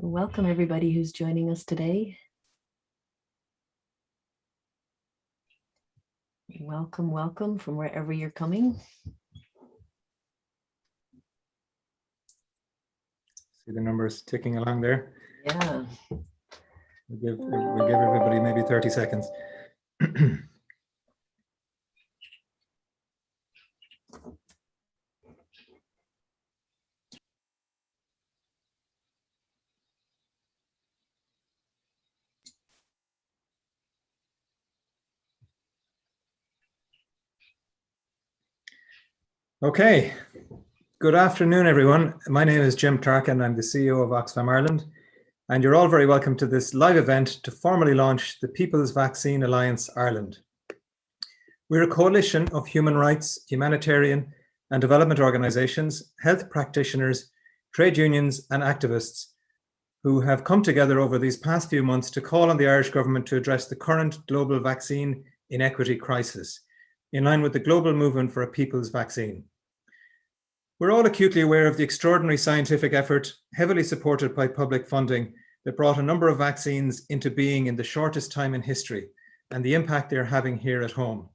So welcome everybody who's joining us today. Welcome, welcome from wherever you're coming. See the numbers ticking along there? Yeah. We'll give everybody maybe 30 seconds. Okay, good afternoon, everyone. My name is Jim Clark and I'm the CEO of Oxfam Ireland. And you're all very welcome to this live event to formally launch the People's Vaccine Alliance Ireland. We're a coalition of human rights, humanitarian and development organisations, health practitioners, trade unions and activists who have come together over these past few months to call on the Irish government to address the current global vaccine inequity crisis, in line with the global movement for a people's vaccine. We're all acutely aware of the extraordinary scientific effort, heavily supported by public funding, that brought a number of vaccines into being in the shortest time in history, and the impact they're having here at home.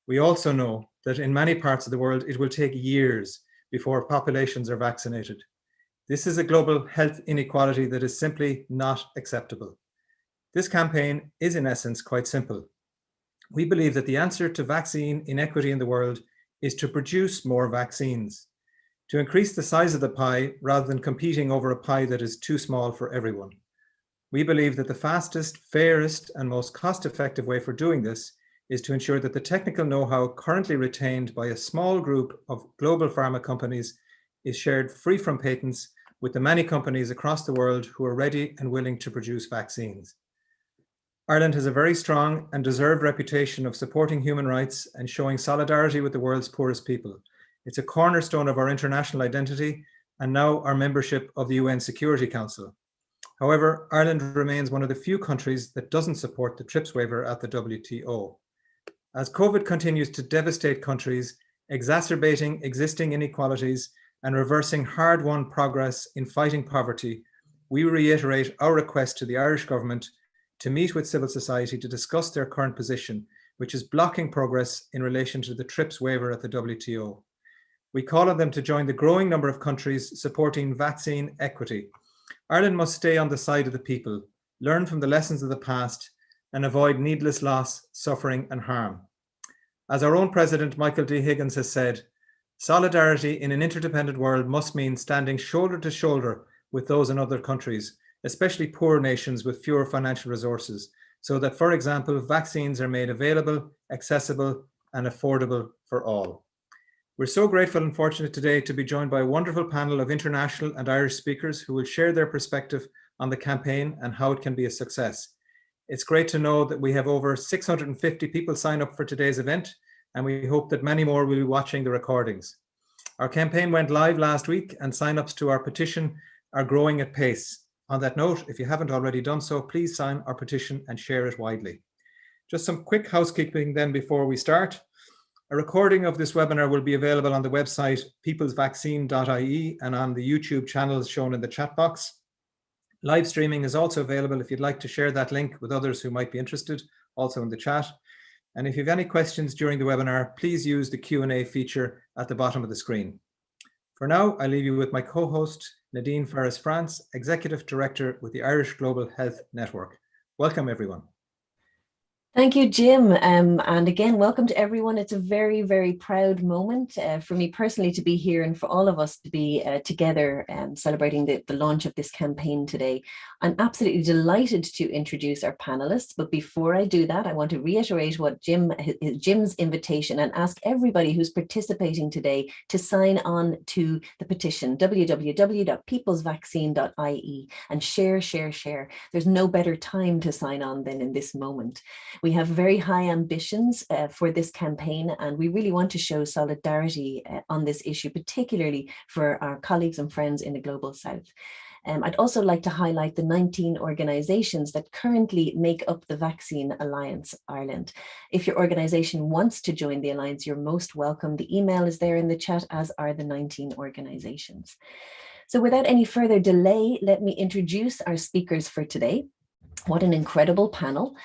We also know that in many parts of the world, it will take years before populations are vaccinated. This is a global health inequality that is simply not acceptable. This campaign is in essence quite simple. We believe that the answer to vaccine inequity in the world is to produce more vaccines, to increase the size of the pie rather than competing over a pie that is too small for everyone. We believe that the fastest, fairest, and most cost-effective way for doing this is to ensure that the technical know-how currently retained by a small group of global pharma companies is shared free from patents with the many companies across the world who are ready and willing to produce vaccines. Ireland has a very strong and deserved reputation of supporting human rights and showing solidarity with the world's poorest people. It's a cornerstone of our international identity and now our membership of the UN Security Council. However, Ireland remains one of the few countries that doesn't support the TRIPS waiver at the WTO. As COVID continues to devastate countries, exacerbating existing inequalities and reversing hard-won progress in fighting poverty, we reiterate our request to the Irish government to meet with civil society to discuss their current position, which is blocking progress in relation to the TRIPS waiver at the WTO. We call on them to join the growing number of countries supporting vaccine equity. Ireland must stay on the side of the people, learn from the lessons of the past, and avoid needless loss, suffering, and harm. As our own President, Michael D. Higgins, has said, solidarity in an interdependent world must mean standing shoulder to shoulder with those in other countries, especially poor nations with fewer financial resources, so that, for example, vaccines are made available, accessible, and affordable for all. We're so grateful and fortunate today to be joined by a wonderful panel of international and Irish speakers who will share their perspective on the campaign and how it can be a success. It's great to know that we have over 650 people sign up for today's event, and we hope that many more will be watching the recordings. Our campaign went live last week and sign-ups to our petition are growing at pace. On that note, if you haven't already done so, please sign our petition and share it widely. Just some quick housekeeping then before we start. A recording of this webinar will be available on the website peoplesvaccine.ie and on the YouTube channels shown in the chat box. Live streaming is also available if you'd like to share that link with others who might be interested, also in the chat. And if you have any questions during the webinar, please use the Q&A feature at the bottom of the screen. For now, I leave you with my co-host, Nadine Ferris-France, Executive Director with the Irish Global Health Network. Welcome, everyone. Thank you, Jim. And again, welcome to everyone. It's a very, very proud moment for me personally to be here and for all of us to be together celebrating the launch of this campaign today. I'm absolutely delighted to introduce our panelists. But before I do that, I want to reiterate what Jim's invitation and ask everybody who's participating today to sign on to the petition, www.peoplesvaccine.ie, and share. There's no better time to sign on than in this moment. We have very high ambitions for this campaign, and we really want to show solidarity on this issue, particularly for our colleagues and friends in the Global South. I'd also like to highlight the 19 organisations that currently make up the Vaccine Alliance Ireland. If your organisation wants to join the Alliance, you're most welcome. The email is there in the chat, as are the 19 organisations. So without any further delay, let me introduce our speakers for today. What an incredible panel.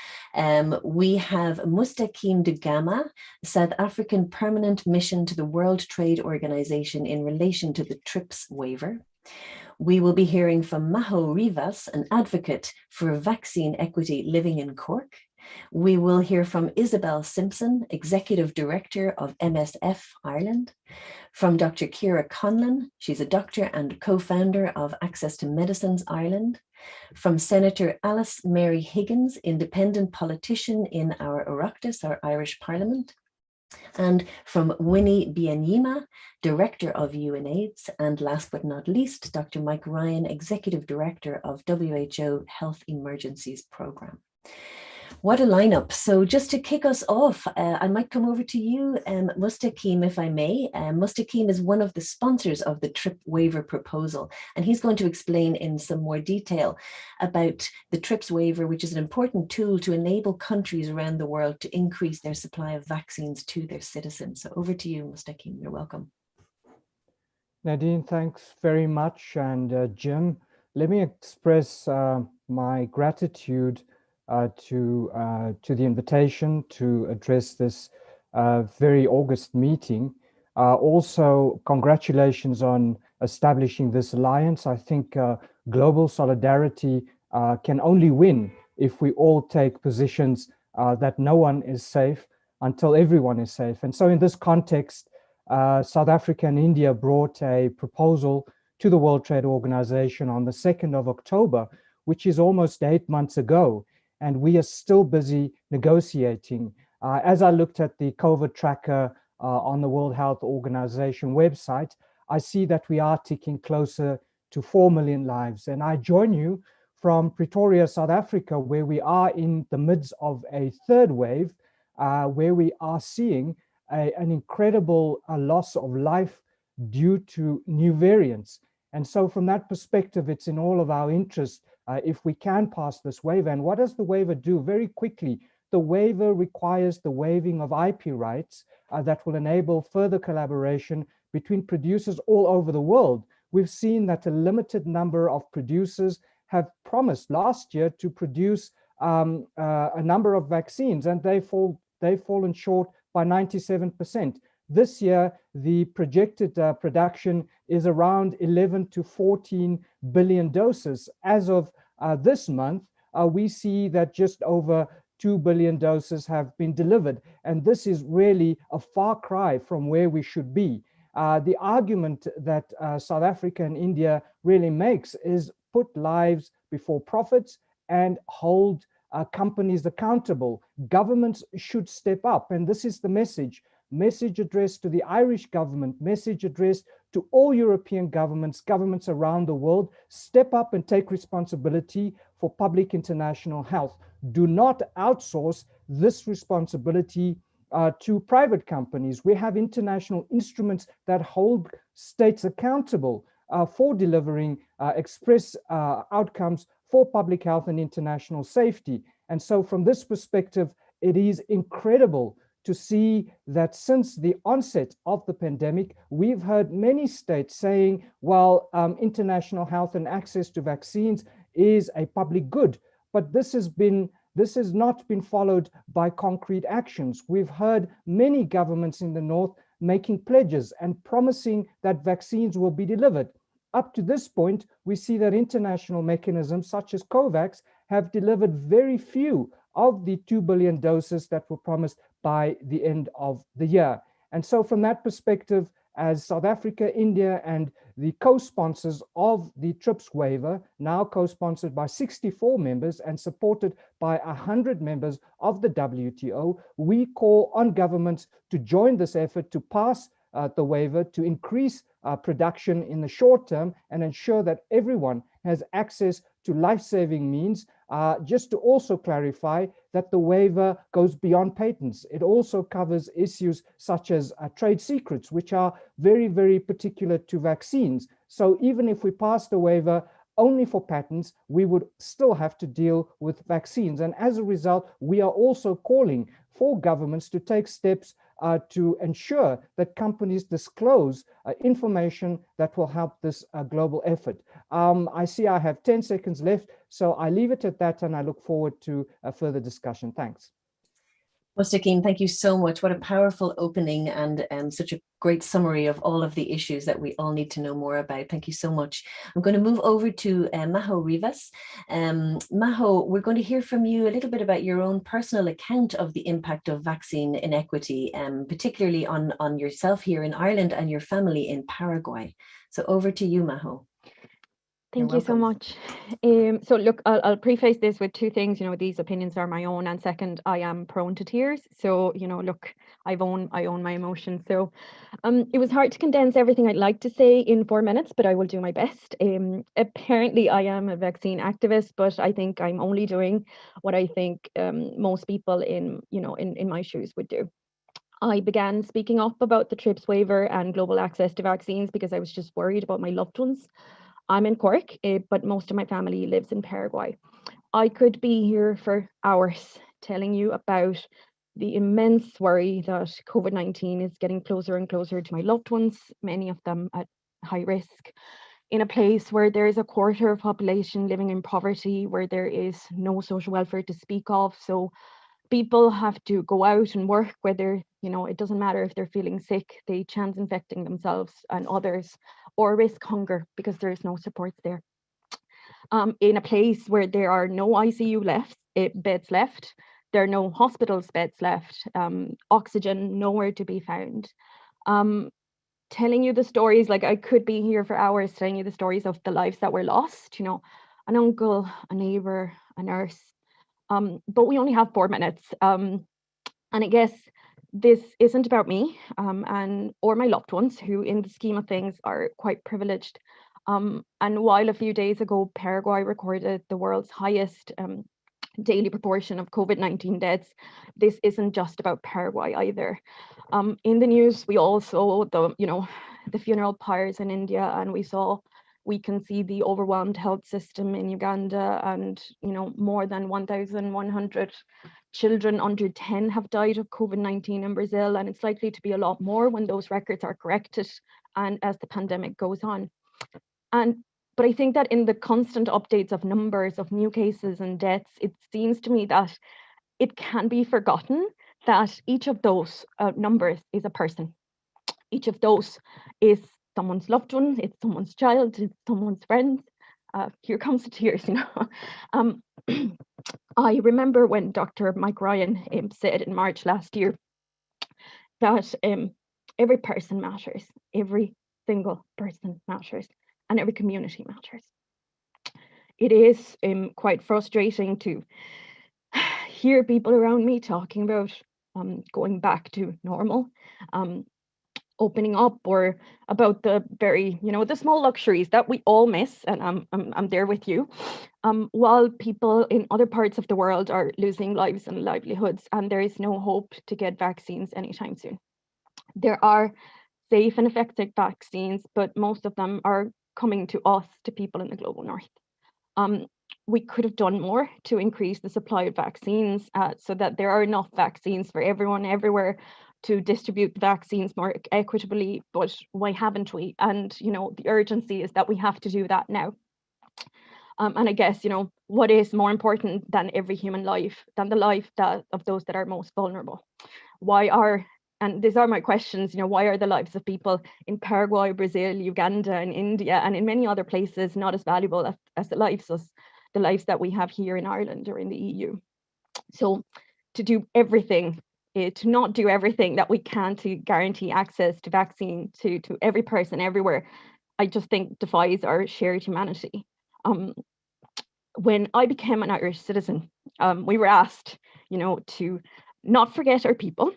We have Mustaqeem de Gama, South African Permanent Mission to the World Trade Organization in relation to the TRIPS waiver. We will be hearing from Maho Rivas, an advocate for vaccine equity living in Cork. We will hear from Isabel Simpson, Executive Director of MSF Ireland. From Dr. Ciara Conlan, she's a doctor and co-founder of Access to Medicines Ireland. From Senator Alice Mary Higgins, independent politician in our Oireachtas, our Irish Parliament. And from Winnie OSullivan, Director of UNAIDS, and last but not least, Dr. Mike Ryan, Executive Director of WHO Health Emergencies Programme. What a lineup. So just to kick us off, I might come over to you, Mustaqeem, if I may. Mustaqeem is one of the sponsors of the TRIP waiver proposal, and he's going to explain in some more detail about the TRIPS waiver, which is an important tool to enable countries around the world to increase their supply of vaccines to their citizens. So over to you, Mustaqeem. You're welcome. Nadine, thanks very much. And Jim, let me express my gratitude to the invitation to address this very August meeting. Also, congratulations on establishing this alliance. I think global solidarity can only win if we all take positions that no one is safe until everyone is safe. And so in this context, South Africa and India brought a proposal to the World Trade Organization on the 2nd of October, which is almost 8 months ago. And we are still busy negotiating. As I looked at the COVID tracker on the World Health Organization website, I see that we are ticking closer to 4 million lives. And I join you from Pretoria, South Africa, where we are in the midst of a third wave, where we are seeing an incredible loss of life due to new variants. And so from that perspective, it's in all of our interest if we can pass this waiver. And what does the waiver do? Very quickly, the waiver requires the waiving of IP rights that will enable further collaboration between producers all over the world. We've seen that a limited number of producers have promised last year to produce a number of vaccines, and they've fallen short by 97%. This year, the projected production is around 11 to 14 billion doses. As of this month, we see that just over 2 billion doses have been delivered. And this is really a far cry from where we should be. The argument that South Africa and India really makes is put lives before profits and hold companies accountable. Governments should step up. And this is the message addressed to the Irish government, message addressed to all European governments, governments around the world. Step up and take responsibility for public international health. Do not outsource this responsibility to private companies. We have international instruments that hold states accountable for delivering express outcomes for public health and international safety. And so from this perspective, it is incredible to see that since the onset of the pandemic, we've heard many states saying, well, international health and access to vaccines is a public good. But this has not been followed by concrete actions. We've heard many governments in the North making pledges and promising that vaccines will be delivered. Up to this point, we see that international mechanisms such as COVAX have delivered very few of the 2 billion doses that were promised by the end of the year. And so from that perspective, as South Africa, India, and the co-sponsors of the TRIPS waiver, now co-sponsored by 64 members and supported by 100 members of the WTO, we call on governments to join this effort to pass the waiver, to increase production in the short term and ensure that everyone has access to life-saving means. Just to also clarify that the waiver goes beyond patents. It also covers issues such as trade secrets, which are very, very particular to vaccines. So even if we pass the waiver only for patents, we would still have to deal with vaccines. And as a result, we are also calling for governments to take steps to ensure that companies disclose information that will help this global effort. I see I have 10 seconds left, so I leave it at that and I look forward to a further discussion. Thanks. Mustaqeem, thank you so much. What a powerful opening and such a great summary of all of the issues that we all need to know more about. Thank you so much. I'm going to move over to Maho Rivas. Maho, we're going to hear from you a little bit about your own personal account of the impact of vaccine inequity, particularly on yourself here in Ireland and your family in Paraguay. So over to you, Maho. Thank you so much. So look, I'll preface this with two things. You know, these opinions are my own, and second, I am prone to tears. So, you know, look, I own my emotions. So it was hard to condense everything I'd like to say in 4 minutes, but I will do my best. Apparently, I am a vaccine activist, but I think I'm only doing what I think most people in my shoes would do. I began speaking up about the TRIPS waiver and global access to vaccines because I was just worried about my loved ones. I'm in Cork, but most of my family lives in Paraguay. I could be here for hours telling you about the immense worry that COVID-19 is getting closer and closer to my loved ones, many of them at high risk, in a place where there is a quarter of population living in poverty, where there is no social welfare to speak of. So people have to go out and work, whether, you know, it doesn't matter if they're feeling sick, they chance infecting themselves and others, or risk hunger because there is no supports there. In a place where there are no ICU beds left, there are no hospitals beds left, oxygen nowhere to be found. Telling you the stories, like I could be here for hours telling you the stories of the lives that were lost, you know, an uncle, a neighbor, a nurse. But we only have 4 minutes. And I guess this isn't about me or my loved ones, who in the scheme of things are quite privileged. And while a few days ago, Paraguay recorded the world's highest daily proportion of COVID-19 deaths, this isn't just about Paraguay either. In the news, we all saw the funeral pyres in India, and we can see the overwhelmed health system in Uganda, and more than 1,100 children under 10 have died of COVID-19 in Brazil, and it's likely to be a lot more when those records are corrected and as the pandemic goes on. But I think that in the constant updates of numbers of new cases and deaths, it seems to me that it can be forgotten that each of those numbers is a person. Each of those is someone's loved one, it's someone's child, it's someone's friend. Here comes the tears, I remember when Dr. Mike Ryan said in March last year that every person matters, every single person matters, and every community matters. It is quite frustrating to hear people around me talking about going back to normal, opening up, or about the very, the small luxuries that we all miss, and I'm there with you, while people in other parts of the world are losing lives and livelihoods, and there is no hope to get vaccines anytime soon. There are safe and effective vaccines, but most of them are coming to us, to people in the global north. We could have done more to increase the supply of vaccines so that there are enough vaccines for everyone everywhere to distribute the vaccines more equitably, but why haven't we? And, the urgency is that we have to do that now. And I guess, what is more important than every human life, than the life of those that are most vulnerable? And these are my questions, why are the lives of people in Paraguay, Brazil, Uganda, and India, and in many other places not as valuable as the lives that we have here in Ireland or in the EU? So to do everything, to not do everything that we can to guarantee access to vaccine to every person everywhere, I just think defies our shared humanity. When I became an Irish citizen, we were asked, to not forget our people,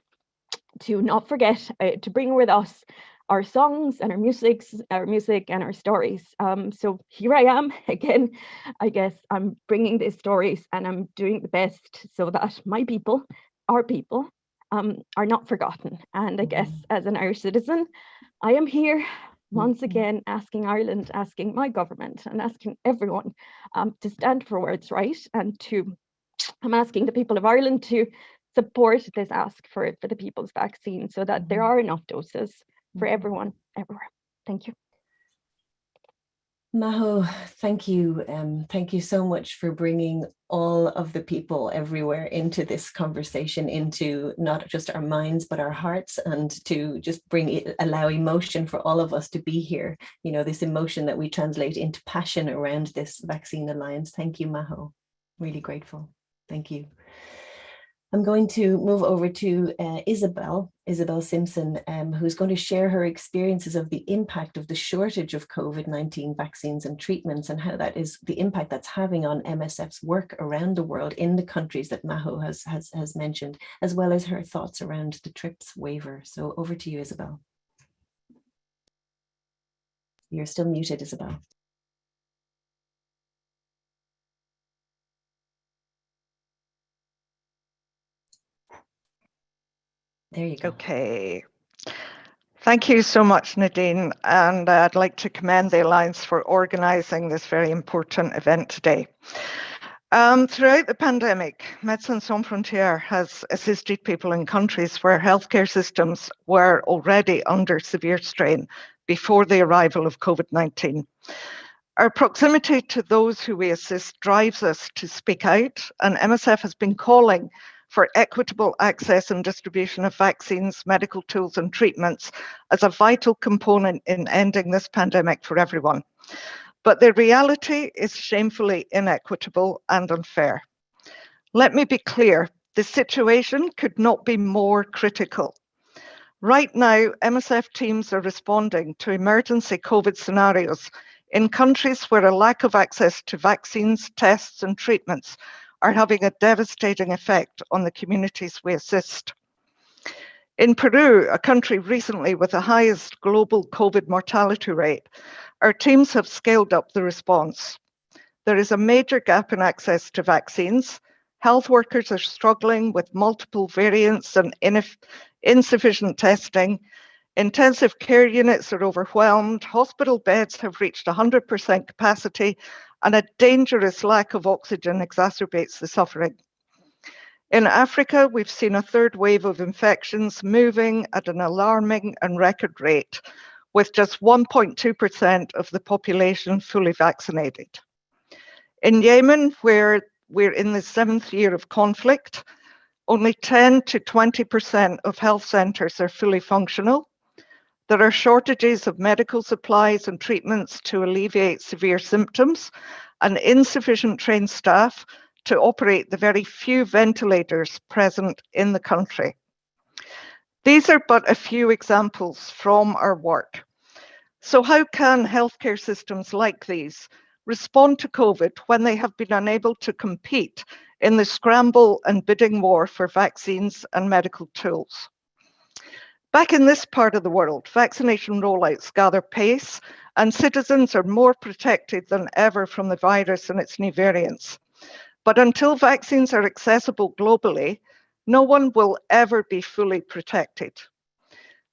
to not forget to bring with us our songs and our music and our stories. So here I am again. I guess I'm bringing these stories, and I'm doing the best so that my people, our people, are not forgotten. And I guess as an Irish citizen, I am here once again asking Ireland, asking my government, and asking everyone to stand for what's right, and I'm asking the people of Ireland to support this ask for the people's vaccine so that there are enough doses for everyone everywhere. Thank you. Maho, thank you. Thank you so much for bringing all of the people everywhere into this conversation, into not just our minds, but our hearts, and to just allow emotion for all of us to be here. You know, this emotion that we translate into passion around this vaccine alliance. Thank you, Maho. Really grateful. Thank you. I'm going to move over to Isabel Simpson, who's going to share her experiences of the impact of the shortage of COVID-19 vaccines and treatments, and how that is the impact that's having on MSF's work around the world in the countries that Maho has mentioned, as well as her thoughts around the TRIPS waiver. So over to you, Isabel. You're still muted, Isabel. There you go. Okay. Thank you so much, Nadine. And I'd like to commend the Alliance for organising this very important event today. Throughout the pandemic, Médecins Sans Frontières has assisted people in countries where healthcare systems were already under severe strain before the arrival of COVID-19. Our proximity to those who we assist drives us to speak out, and MSF has been calling for equitable access and distribution of vaccines, medical tools and treatments as a vital component in ending this pandemic for everyone. But the reality is shamefully inequitable and unfair. Let me be clear, the situation could not be more critical. Right now, MSF teams are responding to emergency COVID scenarios in countries where a lack of access to vaccines, tests and treatments are having a devastating effect on the communities we assist. In Peru, a country recently with the highest global COVID mortality rate, our teams have scaled up the response. There is a major gap in access to vaccines. Health workers are struggling with multiple variants and insufficient testing. Intensive care units are overwhelmed. Hospital beds have reached 100% capacity, and a dangerous lack of oxygen exacerbates the suffering. In Africa, we've seen a third wave of infections moving at an alarming and record rate, with just 1.2% of the population fully vaccinated. In Yemen, where we're in the 7th year of conflict, only 10 to 20% of health centres are fully functional. There are shortages of medical supplies and treatments to alleviate severe symptoms, and insufficient trained staff to operate the very few ventilators present in the country. These are but a few examples from our work. So how can healthcare systems like these respond to COVID when they have been unable to compete in the scramble and bidding war for vaccines and medical tools? Back in this part of the world, vaccination rollouts gather pace and citizens are more protected than ever from the virus and its new variants. But until vaccines are accessible globally, no one will ever be fully protected.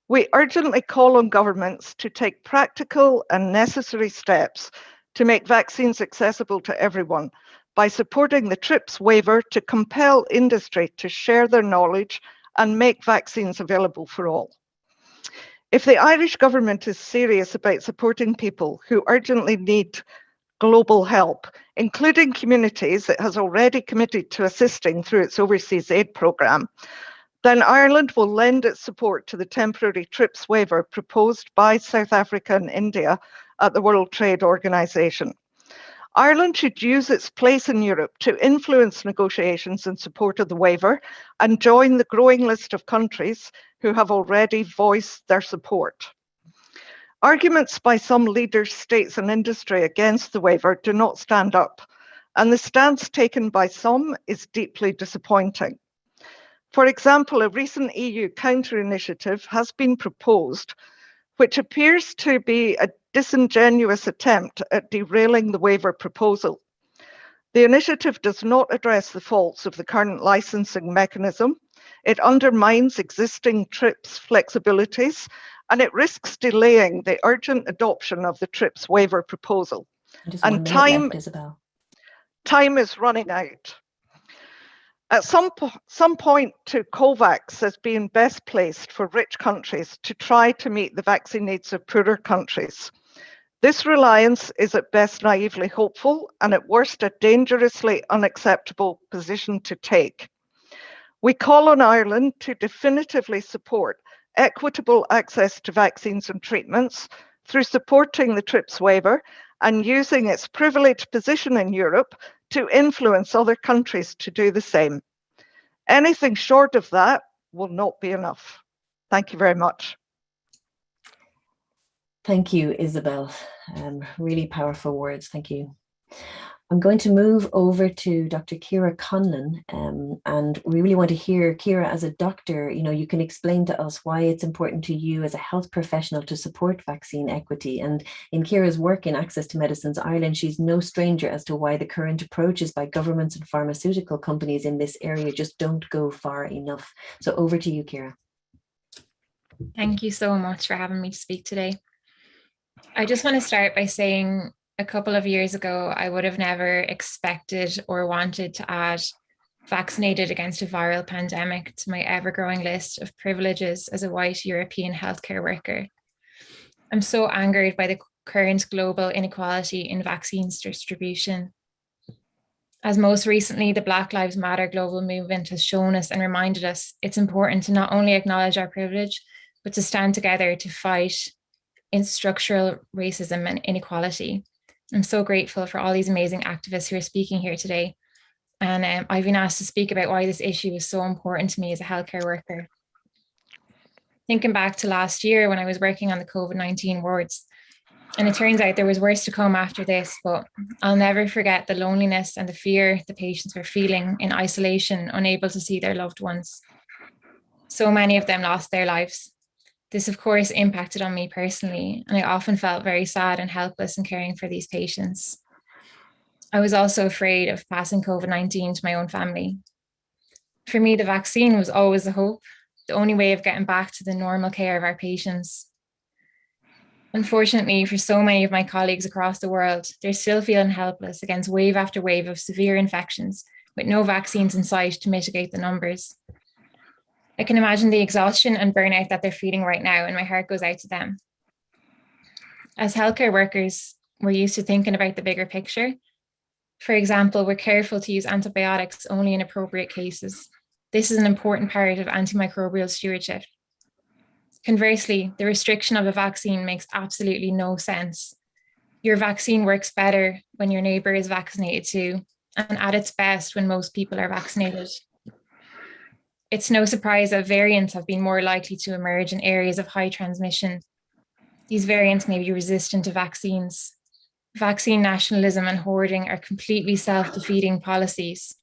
We urgently call on governments to take practical and necessary steps to make vaccines accessible to everyone by supporting the TRIPS waiver to compel industry to share their knowledge and make vaccines available for all. If the Irish government is serious about supporting people who urgently need global help, including communities it has already committed to assisting through its overseas aid programme, then Ireland will lend its support to the temporary TRIPS waiver proposed by South Africa and India at the World Trade Organization. Ireland should use its place in Europe to influence negotiations in support of the waiver and join the growing list of countries who have already voiced their support. Arguments by some leaders, states and industry against the waiver do not stand up, and the stance taken by some is deeply disappointing. For example, a recent EU counter-initiative has been proposed, which appears to be a disingenuous attempt at derailing the waiver proposal. The initiative does not address the faults of the current licensing mechanism. It undermines existing TRIPS flexibilities, and it risks delaying the urgent adoption of the TRIPS waiver proposal. And time is running out. At some point to COVAX as being best placed for rich countries to try to meet the vaccine needs of poorer countries. This reliance is at best naively hopeful and at worst a dangerously unacceptable position to take. We call on Ireland to definitively support equitable access to vaccines and treatments through supporting the TRIPS waiver and using its privileged position in Europe to influence other countries to do the same. Anything short of that will not be enough. Thank you very much. Thank you, Isabel. Really powerful words. Thank you. I'm going to move over to Dr. Ciara Conlan, and we really want to hear, Ciara, as a doctor, you can explain to us why it's important to you as a health professional to support vaccine equity. And in Ciara's work in Access to Medicines Ireland, she's no stranger as to why the current approaches by governments and pharmaceutical companies in this area just don't go far enough. So over to you, Ciara. Thank you so much for having me to speak today. I just want to start by saying a couple of years ago, I would have never expected or wanted to add vaccinated against a viral pandemic to my ever-growing list of privileges as a white European healthcare worker. I'm so angered by the current global inequality in vaccines distribution. As most recently, the Black Lives Matter global movement has shown us and reminded us, it's important to not only acknowledge our privilege, but to stand together to fight in structural racism and inequality. I'm so grateful for all these amazing activists who are speaking here today. And I've been asked to speak about why this issue is so important to me as a healthcare worker. Thinking back to last year when I was working on the COVID-19 wards, and it turns out there was worse to come after this, but I'll never forget the loneliness and the fear the patients were feeling in isolation, unable to see their loved ones. So many of them lost their lives. This, of course, impacted on me personally, and I often felt very sad and helpless in caring for these patients. I was also afraid of passing COVID-19 to my own family. For me, the vaccine was always the hope, the only way of getting back to the normal care of our patients. Unfortunately, for so many of my colleagues across the world, they're still feeling helpless against wave after wave of severe infections, with no vaccines in sight to mitigate the numbers. I can imagine the exhaustion and burnout that they're feeling right now, and my heart goes out to them. As healthcare workers, we're used to thinking about the bigger picture. For example, we're careful to use antibiotics only in appropriate cases. This is an important part of antimicrobial stewardship. Conversely, the restriction of a vaccine makes absolutely no sense. Your vaccine works better when your neighbor is vaccinated too, and at its best when most people are vaccinated. It's no surprise that variants have been more likely to emerge in areas of high transmission. These variants may be resistant to vaccines. Vaccine nationalism and hoarding are completely self-defeating policies.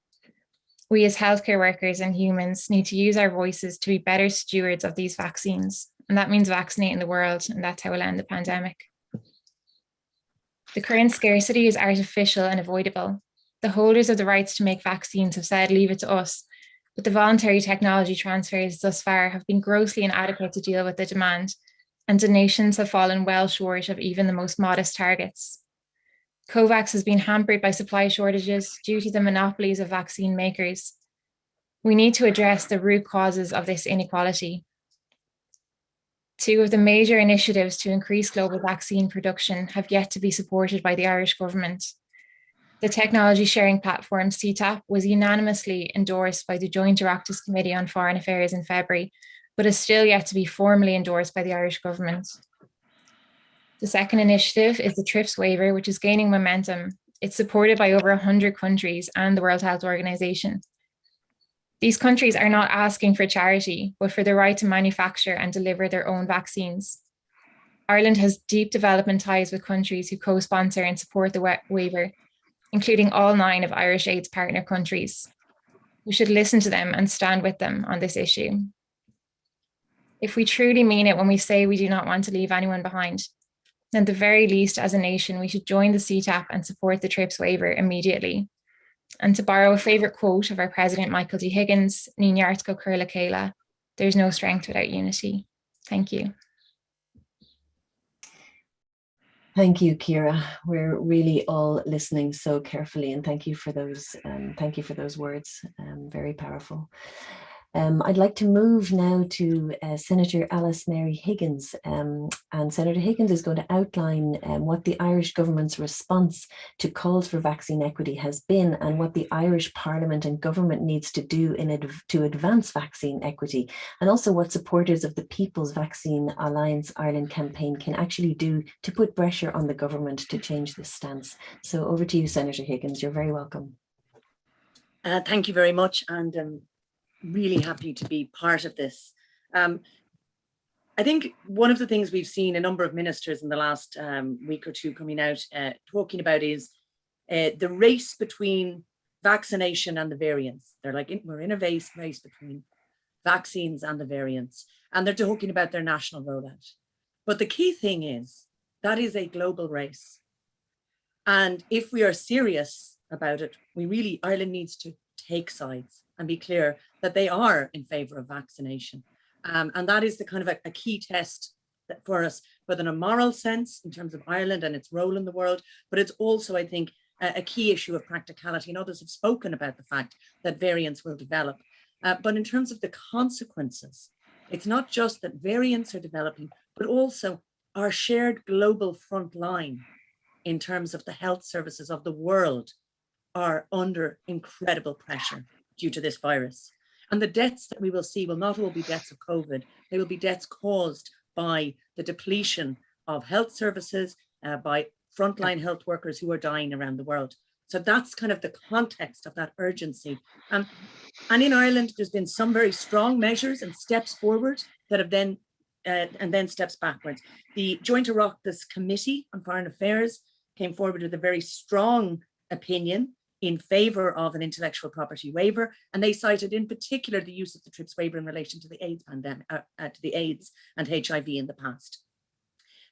We as healthcare workers and humans need to use our voices to be better stewards of these vaccines. And that means vaccinating the world, and that's how we'll end the pandemic. The current scarcity is artificial and avoidable. The holders of the rights to make vaccines have said, leave it to us. But the voluntary technology transfers thus far have been grossly inadequate to deal with the demand, and donations have fallen well short of even the most modest targets. COVAX has been hampered by supply shortages due to the monopolies of vaccine makers. We need to address the root causes of this inequality. Two of the major initiatives to increase global vaccine production have yet to be supported by the Irish government. The technology sharing platform CTAP was unanimously endorsed by the Joint Oireachtas Committee on Foreign Affairs in February, but is still yet to be formally endorsed by the Irish government. The second initiative is the TRIPS waiver, which is gaining momentum. It's supported by over 100 countries and the World Health Organization. These countries are not asking for charity, but for the right to manufacture and deliver their own vaccines. Ireland has deep development ties with countries who co-sponsor and support the waiver, including all 9 of Irish Aid's partner countries. We should listen to them and stand with them on this issue. If we truly mean it when we say we do not want to leave anyone behind, then at the very least as a nation, we should join the CTAP and support the TRIPS waiver immediately. And to borrow a favourite quote of our President Michael D. Higgins, Ní neart go cur le chéile, there's no strength without unity. Thank you. Thank you, Ciara. We're really all listening so carefully, and thank you for those. Thank you for those words. Very powerful. I'd like to move now to Senator Alice Mary Higgins, and Senator Higgins is going to outline what the Irish government's response to calls for vaccine equity has been, and what the Irish Parliament and government needs to do to advance vaccine equity, and also what supporters of the People's Vaccine Alliance Ireland campaign can actually do to put pressure on the government to change this stance. So over to you, Senator Higgins. You're very welcome. Thank you very much, and really happy to be part of this. I think one of the things we've seen a number of ministers in the last week or two coming out talking about is the race between vaccination and the variants. They're like, we're in a race between vaccines and the variants, and they're talking about their national rollout. But the key thing is that is a global race. And if we are serious about it, Ireland needs to take sides and be clear that they are in favor of vaccination. And that is the kind of a key test for us, both in a moral sense in terms of Ireland and its role in the world, but it's also, I think, a key issue of practicality. And others have spoken about the fact that variants will develop. But in terms of the consequences, it's not just that variants are developing, but also our shared global front line in terms of the health services of the world are under incredible pressure due to this virus. And the deaths that we will see will not all be deaths of COVID, they will be deaths caused by the depletion of health services, by frontline health workers who are dying around the world. So that's kind of the context of that urgency. And in Ireland, there's been some very strong measures and steps forward that have then, and then steps backwards. The Joint Oireachtas Committee on Foreign Affairs came forward with a very strong opinion in favor of an intellectual property waiver, and they cited in particular the use of the TRIPS waiver in relation to the AIDS pandemic, to the AIDS and HIV in the past.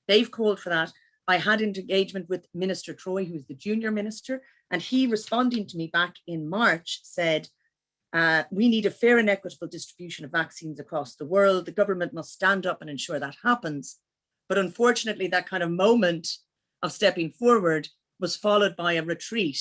They've called for that. I had engagement with Minister Troy, who's the junior minister, and he, responding to me back in March, said, we need a fair and equitable distribution of vaccines across the world. The government must stand up and ensure that happens. But unfortunately, that kind of moment of stepping forward was followed by a retreat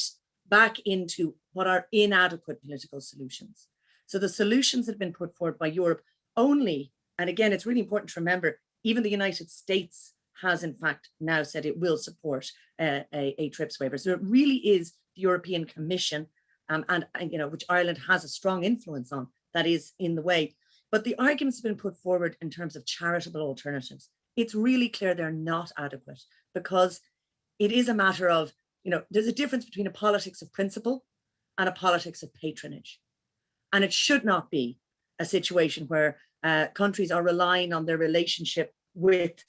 back into what are inadequate political solutions. So the solutions that have been put forward by Europe only, and again, it's really important to remember, even the United States has in fact now said it will support a TRIPS waiver. So it really is the European Commission, and you know, which Ireland has a strong influence on, that is in the way. But the arguments have been put forward in terms of charitable alternatives. It's really clear they're not adequate, because it is a matter of, you know, there's a difference between a politics of principle and a politics of patronage. And it should not be a situation where countries are relying on their relationship with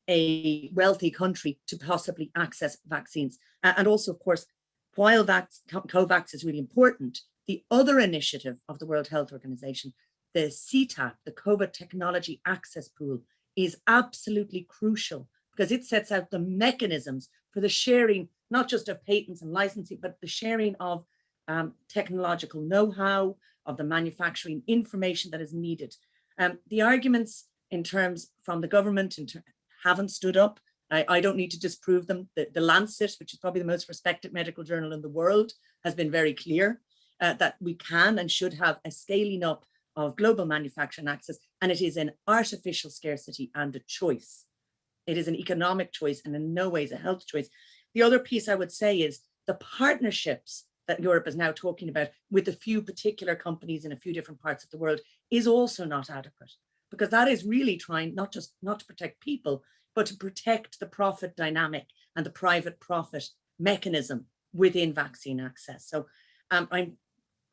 a wealthy country to possibly access vaccines. And also, of course, while COVAX is really important, the other initiative of the World Health Organization, the CTAP, the COVID Technology Access Pool, is absolutely crucial, because it sets out the mechanisms for the sharing, not just of patents and licensing, but the sharing of technological know-how, of the manufacturing information that is needed. The arguments in terms from the government haven't stood up. I don't need to disprove them. The Lancet, which is probably the most respected medical journal in the world, has been very clear that we can and should have a scaling up of global manufacturing access, and it is an artificial scarcity and a choice. It is an economic choice and in no ways a health choice. The other piece I would say is the partnerships that Europe is now talking about with a few particular companies in a few different parts of the world is also not adequate, because that is really trying not to protect people, but to protect the profit dynamic and the private profit mechanism within vaccine access. So I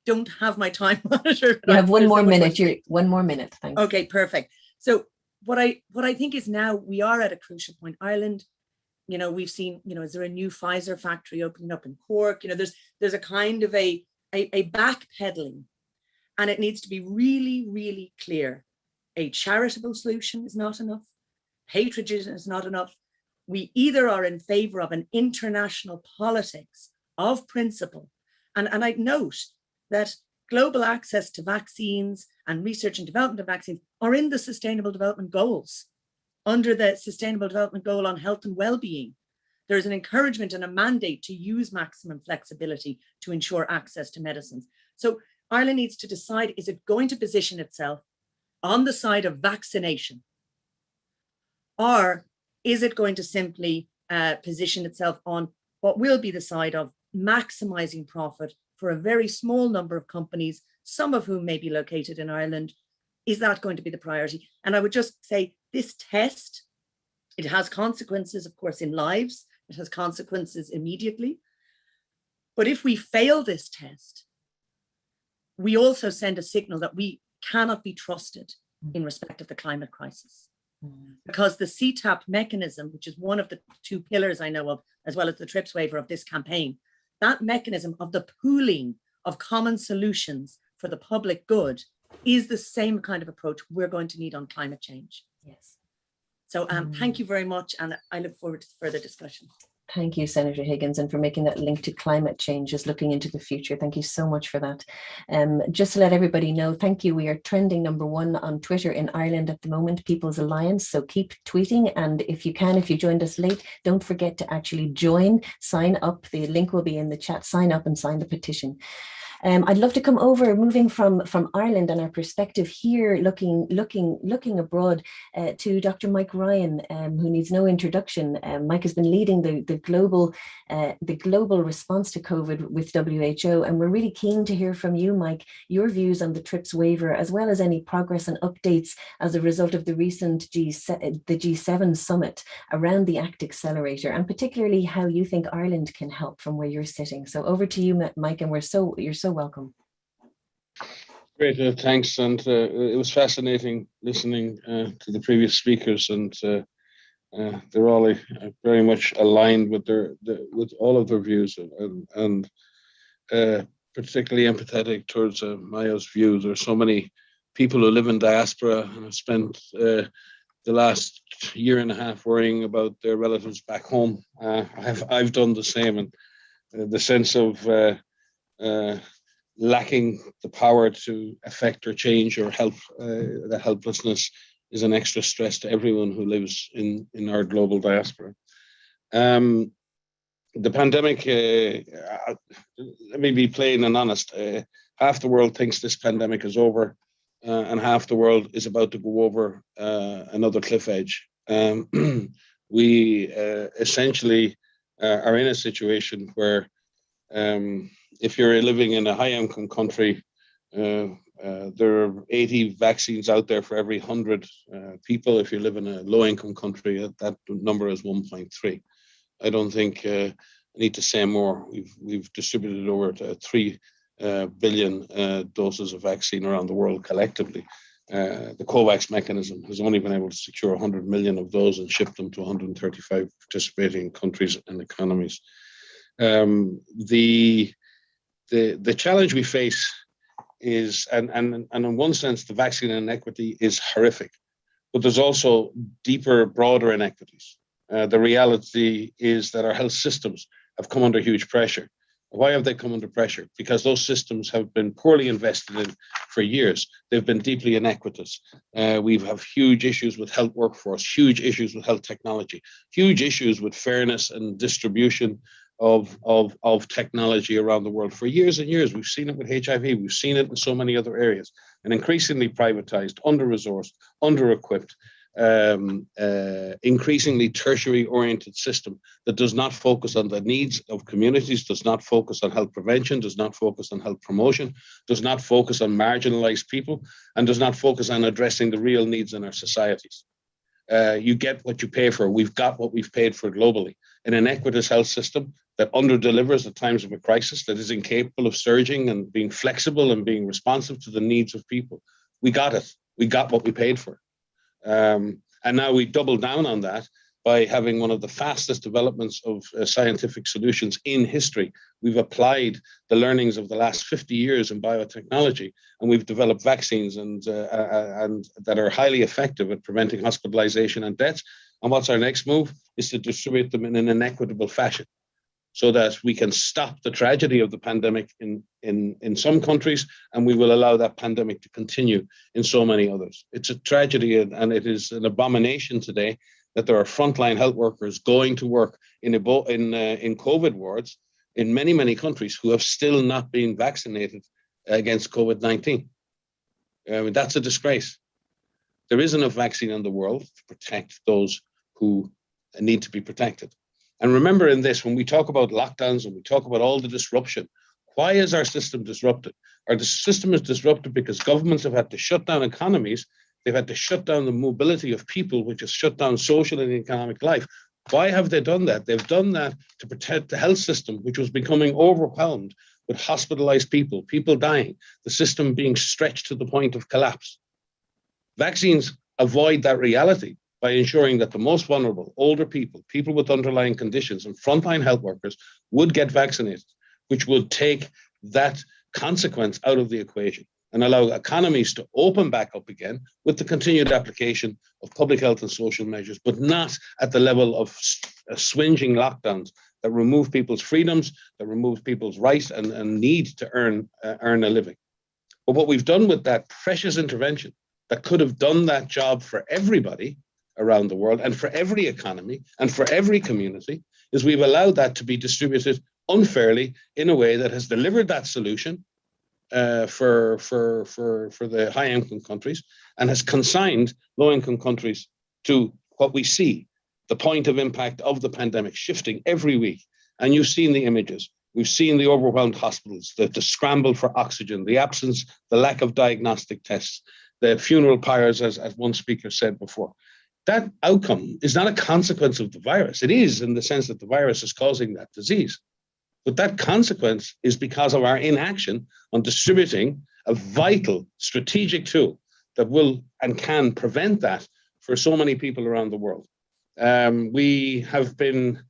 don't have my time monitored. You have one more minute. One more minute. Thanks. Okay, perfect. So what I think is now we are at a crucial point. Ireland, you know, we've seen, you know, is there a new Pfizer factory opening up in Cork? You know, there's a kind of a backpedaling, and it needs to be really, really clear. A charitable solution is not enough. Patronage is not enough. We either are in favor of an international politics of principle, and I note that global access to vaccines and research and development of vaccines are in the Sustainable Development Goals, under the Sustainable Development Goal on health and well-being. There's an encouragement and a mandate to use maximum flexibility to ensure access to medicines. So Ireland needs to decide, is it going to position itself on the side of vaccination? Or is it going to simply position itself on what will be the side of maximizing profit for a very small number of companies, some of whom may be located in Ireland? Is that going to be the priority? And I would just say this test, it has consequences, of course, in lives. It has consequences immediately. But if we fail this test, we also send a signal that we cannot be trusted in respect of the climate crisis. Because the CTAP mechanism, which is one of the two pillars I know of, as well as the TRIPS waiver of this campaign, that mechanism of the pooling of common solutions for the public good is the same kind of approach we're going to need on climate change. Yes. So thank you very much, and I look forward to further discussion. Thank you, Senator Higgins, and for making that link to climate change, just looking into the future. Thank you so much for that. Just to let everybody know, thank you. We are trending #1 on Twitter in Ireland at the moment, People's Alliance. So keep tweeting. And if you joined us late, don't forget to actually join, sign up. The link will be in the chat. Sign up and sign the petition. I'd love to come over, moving from Ireland and our perspective here, looking abroad, to Dr. Mike Ryan, who needs no introduction. Mike has been leading the global response to COVID with WHO, and we're really keen to hear from you, Mike, your views on the TRIPS waiver, as well as any progress and updates as a result of the recent G7 summit around the ACT Accelerator, and particularly how you think Ireland can help from where you're sitting. So over to you, Mike, and you're so welcome. Great, thanks. And it was fascinating listening to the previous speakers, and they're all very much aligned with with all of their views, and particularly empathetic towards Maya's views. There are so many people who live in diaspora and have spent the last year and a half worrying about their relatives back home. I've done the same, and the sense of lacking the power to affect or change or help, that helplessness is an extra stress to everyone who lives in our global diaspora. The pandemic, let me be plain and honest, half the world thinks this pandemic is over, and half the world is about to go over another cliff edge. We essentially are in a situation where if you're living in a high-income country, there are 80 vaccines out there for every 100 people. If you live in a low-income country, that number is 1.3. I don't think I need to say more. We've distributed over 3 billion doses of vaccine around the world collectively. The COVAX mechanism has only been able to secure 100 million of those and ship them to 135 participating countries and economies. The challenge we face is, and in one sense, the vaccine inequity is horrific, but there's also deeper, broader inequities. The reality is that our health systems have come under huge pressure. Why have they come under pressure? Because those systems have been poorly invested in for years. They've been deeply inequitous. We have huge issues with health workforce, huge issues with health technology, huge issues with fairness and distribution of technology around the world for years and years. We've seen it with HIV. We've seen it in so many other areas. An increasingly privatized, under-resourced, under-equipped, increasingly tertiary-oriented system that does not focus on the needs of communities, does not focus on health prevention, does not focus on health promotion, does not focus on marginalized people, and does not focus on addressing the real needs in our societies. You get what you pay for. We've got what we've paid for globally. An inequitous health system that under-delivers at times of a crisis, that is incapable of surging and being flexible and being responsive to the needs of people. We got it. We got what we paid for. And now we double down on that by having one of the fastest developments of scientific solutions in history. We've applied the learnings of the last 50 years in biotechnology, and we've developed vaccines and that are highly effective at preventing hospitalization and deaths. And what's our next move is to distribute them in an inequitable fashion, so that we can stop the tragedy of the pandemic in some countries, and we will allow that pandemic to continue in so many others. It's a tragedy, and it is an abomination today that there are frontline health workers going to work in COVID wards in many, many countries who have still not been vaccinated against COVID-19. That's a disgrace. There is enough vaccine in the world to protect those who need to be protected. And remember in this, when we talk about lockdowns and we talk about all the disruption, why is our system disrupted? Our system is disrupted because governments have had to shut down economies. They've had to shut down the mobility of people, which has shut down social and economic life. Why have they done that? They've done that to protect the health system, which was becoming overwhelmed with hospitalized people, people dying, the system being stretched to the point of collapse. Vaccines avoid that reality by ensuring that the most vulnerable, older people, people with underlying conditions, and frontline health workers would get vaccinated, which would take that consequence out of the equation and allow economies to open back up again with the continued application of public health and social measures, but not at the level of swinging lockdowns that remove people's freedoms, that remove people's rights and need to earn a living. But what we've done with that precious intervention that could have done that job for everybody around the world and for every economy and for every community is we've allowed that to be distributed unfairly in a way that has delivered that solution for the high-income countries and has consigned low-income countries to what we see, the point of impact of the pandemic shifting every week. And you've seen the images. We've seen the overwhelmed hospitals, the scramble for oxygen, the absence, the lack of diagnostic tests, the funeral pyres, as one speaker said before. That outcome is not a consequence of the virus. It is in the sense that the virus is causing that disease. But that consequence is because of our inaction on distributing a vital strategic tool that will and can prevent that for so many people around the world. We have been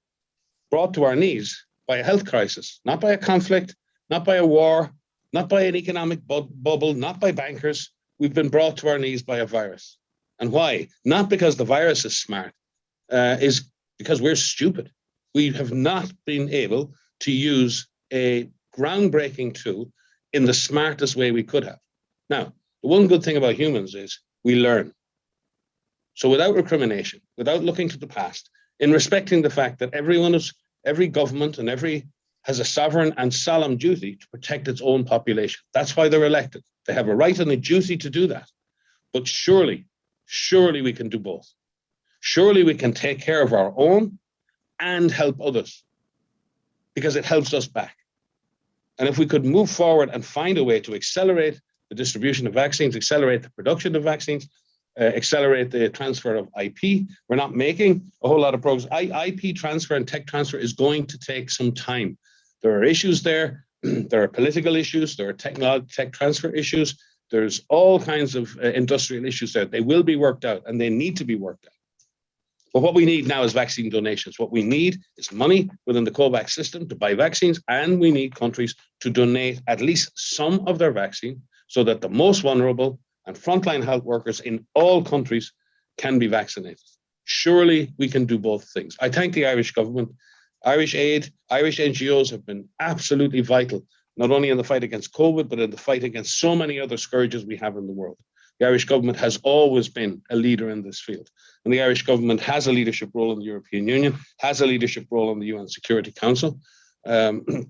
brought to our knees by a health crisis, not by a conflict, not by a war, not by an economic bubble, not by bankers. We've been brought to our knees by a virus. And why? Not because the virus is smart, is because we're stupid. We have not been able to use a groundbreaking tool in the smartest way we could have. Now, the one good thing about humans is we learn. So without recrimination, without looking to the past, in respecting the fact that every government and has a sovereign and solemn duty to protect its own population. That's why they're elected. They have a right and a duty to do that. But surely we can do both. Surely we can take care of our own and help others, because it helps us back. And if we could move forward and find a way to accelerate the distribution of vaccines, accelerate the production of vaccines, accelerate the transfer of IP, we're not making a whole lot of progress. IP transfer and tech transfer is going to take some time. There are issues there. There are political issues. There are tech transfer issues. There's all kinds of industrial issues there. They will be worked out and they need to be worked out. But what we need now is vaccine donations. What we need is money within the COVAX system to buy vaccines, and we need countries to donate at least some of their vaccine so that the most vulnerable and frontline health workers in all countries can be vaccinated. Surely we can do both things. I thank the Irish government. Irish aid, Irish NGOs have been absolutely vital, not only in the fight against COVID, but in the fight against so many other scourges we have in the world. The Irish government has always been a leader in this field. And the Irish government has a leadership role in the European Union, has a leadership role in the UN Security Council. And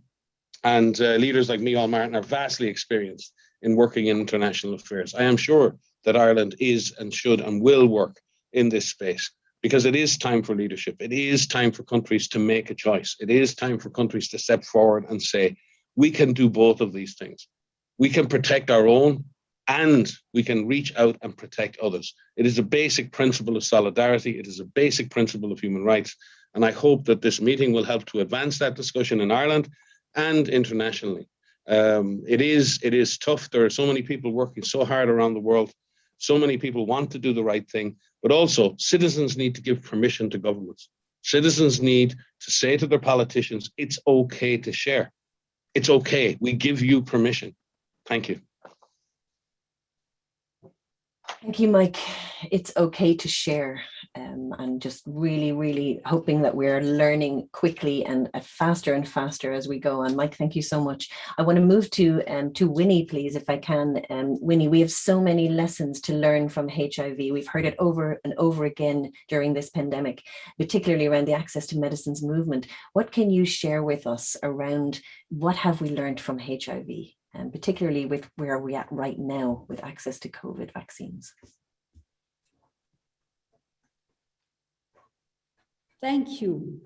leaders like Micheál Martin are vastly experienced in working in international affairs. I am sure that Ireland is and should and will work in this space, because it is time for leadership. It is time for countries to make a choice. It is time for countries to step forward and say, we can do both of these things. We can protect our own and we can reach out and protect others. It is a basic principle of solidarity. It is a basic principle of human rights. And I hope that this meeting will help to advance that discussion in Ireland and internationally. It is tough. There are so many people working so hard around the world. So many people want to do the right thing, but also citizens need to give permission to governments. Citizens need to say to their politicians, it's okay to share. It's okay. We give you permission. Thank you. Thank you, Mike. It's okay to share. and just really, really hoping that we're learning quickly and faster and faster as we go on. Mike, thank you so much. I want to move to Winnie, please, if I can. Winnie, we have so many lessons to learn from HIV. We've heard it over and over again during this pandemic, particularly around the access to medicines movement. What can you share with us around what have we learned from HIV, and particularly with where we're at right now with access to COVID vaccines? Thank you.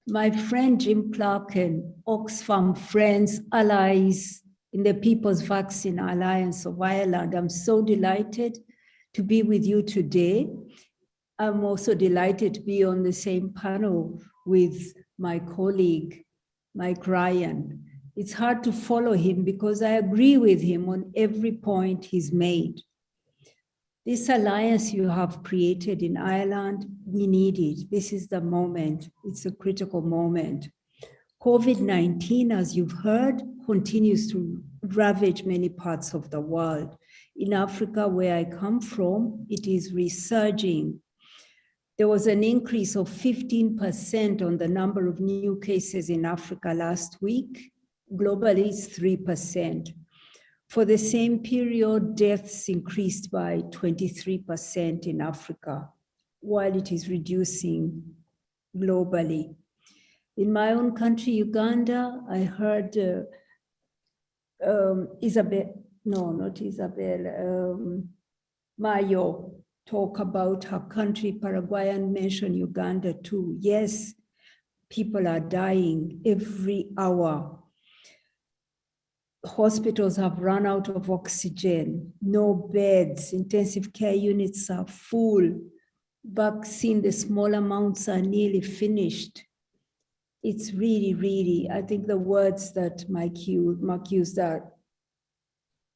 My friend Jim Clark and Oxfam friends, allies in the People's Vaccine Alliance of Ireland, I'm so delighted to be with you today. I'm also delighted to be on the same panel with my colleague, Mike Ryan. It's hard to follow him because I agree with him on every point he's made. This alliance you have created in Ireland, we need it. This is the moment. It's a critical moment. COVID-19, as you've heard, continues to ravage many parts of the world. In Africa, where I come from, it is resurging. There was an increase of 15% on the number of new cases in Africa last week. Globally, it's 3%. For the same period, deaths increased by 23% in Africa, while it is reducing globally. In my own country, Uganda, I heard Mayo talk about her country, Paraguay, and mention Uganda too. Yes, people are dying every hour. Hospitals have run out of oxygen, no beds, intensive care units are full. Vaccine, the small amounts are nearly finished. It's really, really, I think the words that Mark used are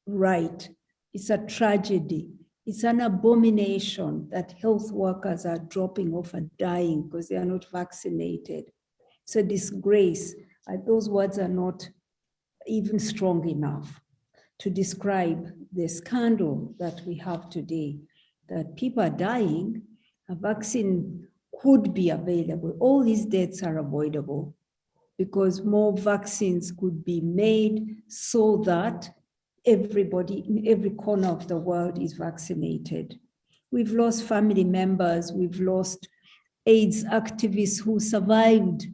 right. It's a tragedy. It's an abomination that health workers are dropping off and dying because they are not vaccinated. It's a disgrace. Those words are not even strong enough to describe the scandal that we have today, that people are dying. A vaccine could be available. All these deaths are avoidable because more vaccines could be made so that everybody in every corner of the world is vaccinated. We've lost family members, we've lost AIDS activists who survived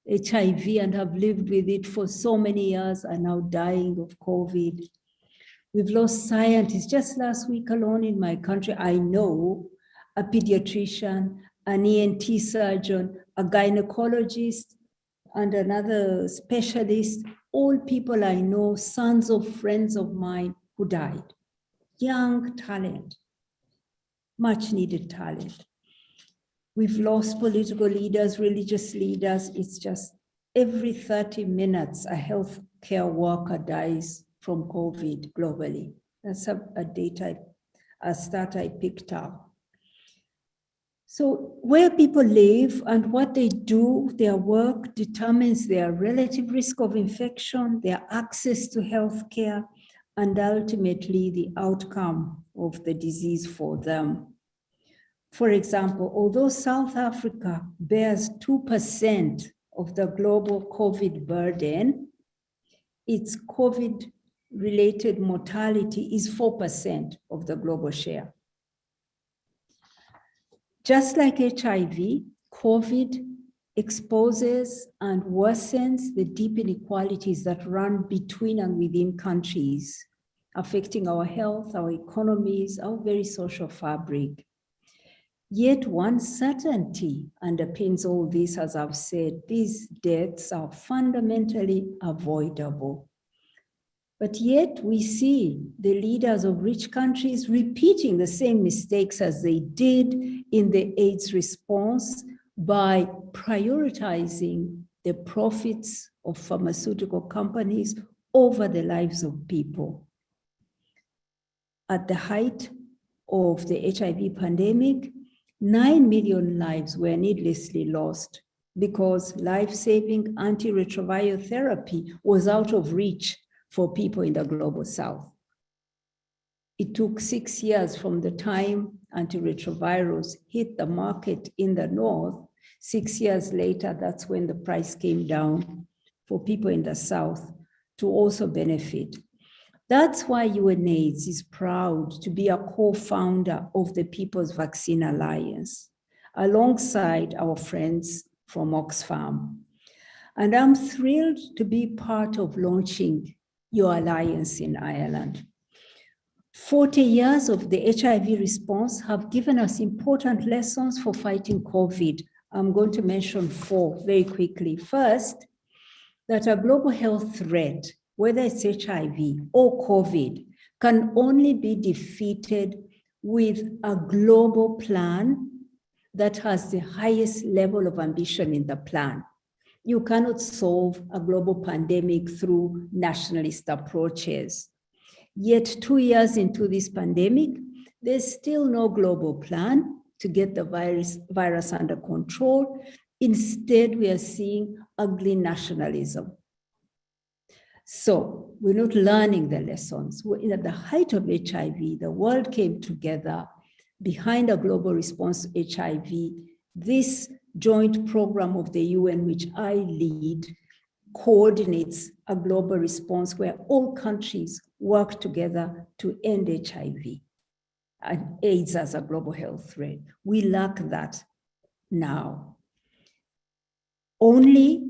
HIV and have lived with it for so many years, are now dying of COVID. We've lost scientists. Just last week alone in my country, I know a pediatrician, an ENT surgeon, a gynecologist, and another specialist, all people I know, sons of friends of mine who died. Young talent, much needed talent. We've lost political leaders, religious leaders. It's just every 30 minutes, a healthcare worker dies from COVID globally. That's a stat I picked up. So where people live and what they do, their work determines their relative risk of infection, their access to healthcare, and ultimately the outcome of the disease for them. For example, although South Africa bears 2% of the global COVID burden, its COVID-related mortality is 4% of the global share. Just like HIV, COVID exposes and worsens the deep inequalities that run between and within countries, affecting our health, our economies, our very social fabric. Yet one certainty underpins all this, as I've said, these deaths are fundamentally avoidable. But yet we see the leaders of rich countries repeating the same mistakes as they did in the AIDS response by prioritizing the profits of pharmaceutical companies over the lives of people. At the height of the HIV pandemic, 9 million lives were needlessly lost because life-saving antiretroviral therapy was out of reach for people in the global south. It took 6 years from the time antiretrovirals hit the market in the north. 6 years later, that's when the price came down for people in the south to also benefit. That's why UNAIDS is proud to be a co-founder of the People's Vaccine Alliance, alongside our friends from Oxfam. And I'm thrilled to be part of launching your alliance in Ireland. 40 years of the HIV response have given us important lessons for fighting COVID. I'm going to mention 4 very quickly. First, that a global health threat, whether it's HIV or COVID, can only be defeated with a global plan that has the highest level of ambition in the plan. You cannot solve a global pandemic through nationalist approaches. Yet 2 years into this pandemic, there's still no global plan to get the virus under control. Instead, we are seeing ugly nationalism. So we're not learning the lessons. At the height of HIV, the world came together behind a global response to HIV. This joint program of the UN, which I lead, coordinates a global response where all countries work together to end HIV and AIDS as a global health threat. We lack that now. Only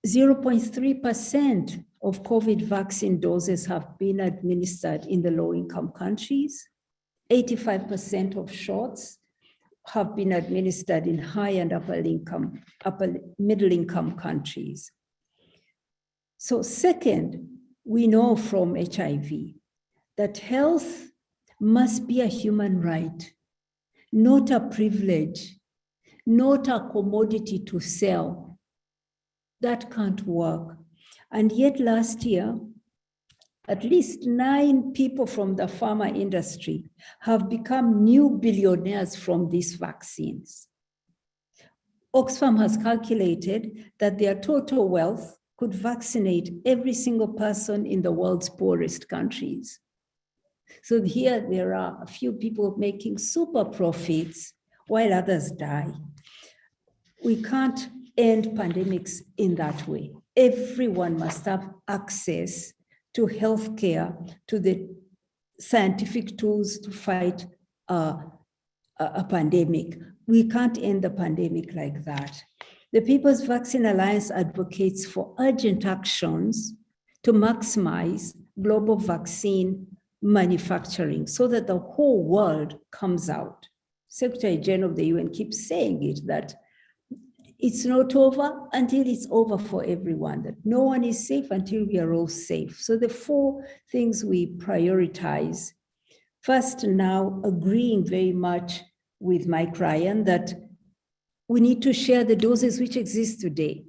0.3% of COVID vaccine doses have been administered in the low-income countries. 85% of shots have been administered in high and upper middle-income countries. So second, we know from HIV that health must be a human right, not a privilege, not a commodity to sell. That can't work. And yet last year, at least 9 people from the pharma industry have become new billionaires from these vaccines. Oxfam has calculated that their total wealth could vaccinate every single person in the world's poorest countries. So here there are a few people making super profits while others die. We can't end pandemics in that way. Everyone must have access to healthcare, to the scientific tools to fight a pandemic. We can't end the pandemic like that. The People's Vaccine Alliance advocates for urgent actions to maximize global vaccine manufacturing so that the whole world comes out. Secretary General of the UN keeps saying it, that it's not over until it's over for everyone, that no one is safe until we are all safe. So the 4 things we prioritize. First, now agreeing very much with Mike Ryan that we need to share the doses which exist today.